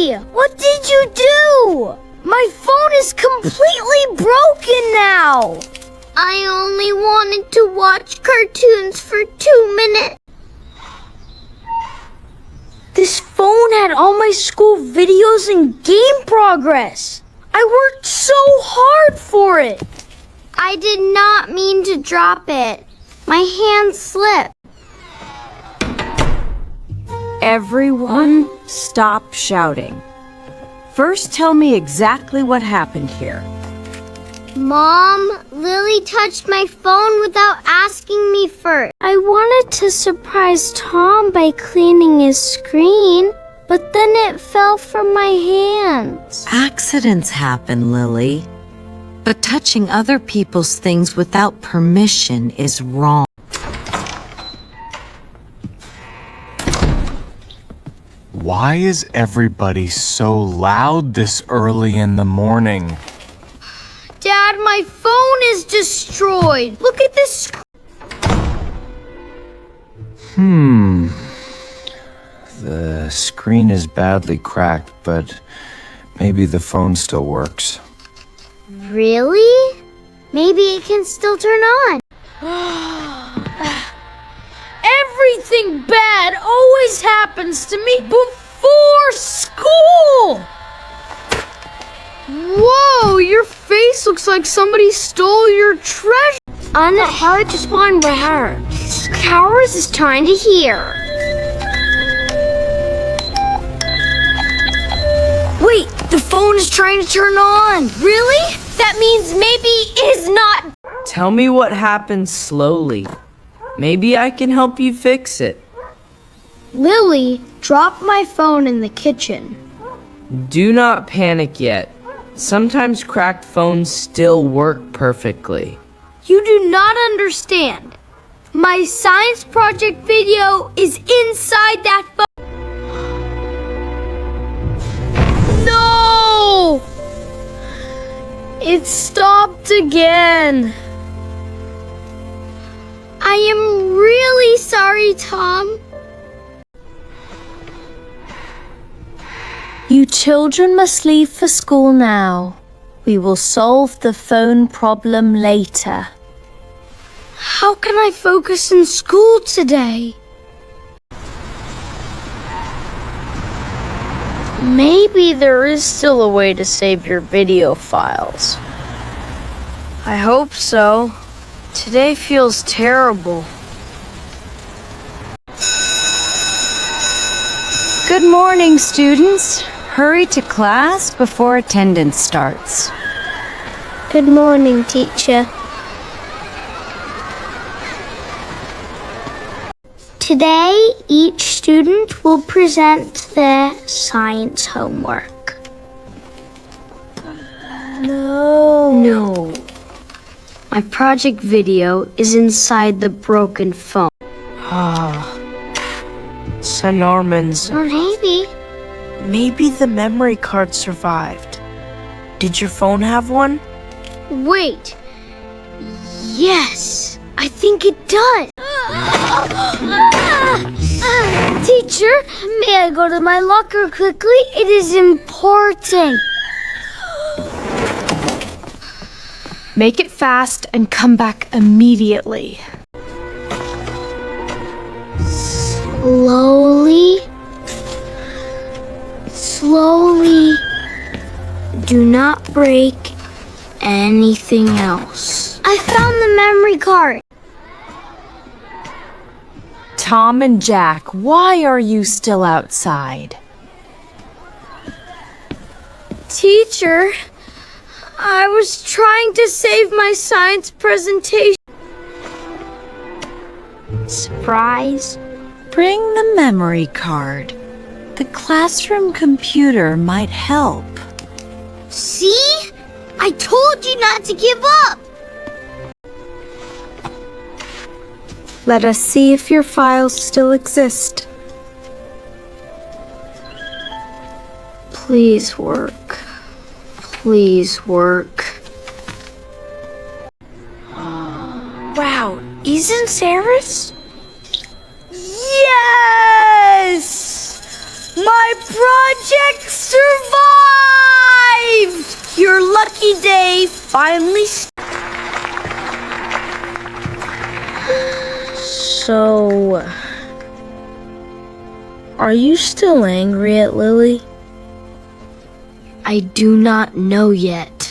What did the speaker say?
Lily! What did you do? My phone is completely broken now! I only wanted to watch cartoons for 2 minutes. This phone had all my school videos and game progress. I worked so hard for it. I did not mean to drop it. My hand slipped. Everyone, stop shouting. First, tell me exactly what happened here. Mom, Lily touched my phone without asking me first. I wanted to surprise Tom by cleaning his screen, but then it fell from my hands. Accidents happen, Lily. But touching other people's things without permission is wrong. Why is everybody so loud this early in the morning? Dad, my phone is destroyed. Look at this. The screen is badly cracked, but maybe the phone still works. Really? Maybe it can still turn on. Everything bad always happens to me before school! Whoa, your face looks like somebody stole your treasure. Hard to spawn rare. Cowards is trying to hear. Wait, the phone is trying to turn on. Really? That means maybe it is not. Tell me what happened slowly. Maybe I can help you fix it. Lily dropped my phone in the kitchen. Do not panic yet. Sometimes cracked phones still work perfectly. You do not understand. My science project video is inside that phone. No! It stopped again. I am really sorry, Tom. You children must leave for school now. We will solve the phone problem later. How can I focus in school today? Maybe there is still a way to save your video files. I hope so. Today feels terrible. Good morning, students. Hurry to class before attendance starts. Good morning, teacher. Today, each student will present their science homework. No. My project video is inside the broken phone. St. Norman's. Or maybe. Maybe the memory card survived. Did your phone have one? Wait. Yes, I think it does. Teacher, may I go to my locker quickly? It is important. Make it fast and come back immediately. Slowly. Do not break anything else. I found the memory card. Tom and Jack, why are you still outside? Teacher, I was trying to save my science presentation. Surprise. Bring the memory card. The classroom computer might help. See? I told you not to give up. Let us see if your files still exist. Please work. Please work. Wow, isn't Saris? Yes! My project survived! finally. So, are you still angry at Lily? I do not know yet.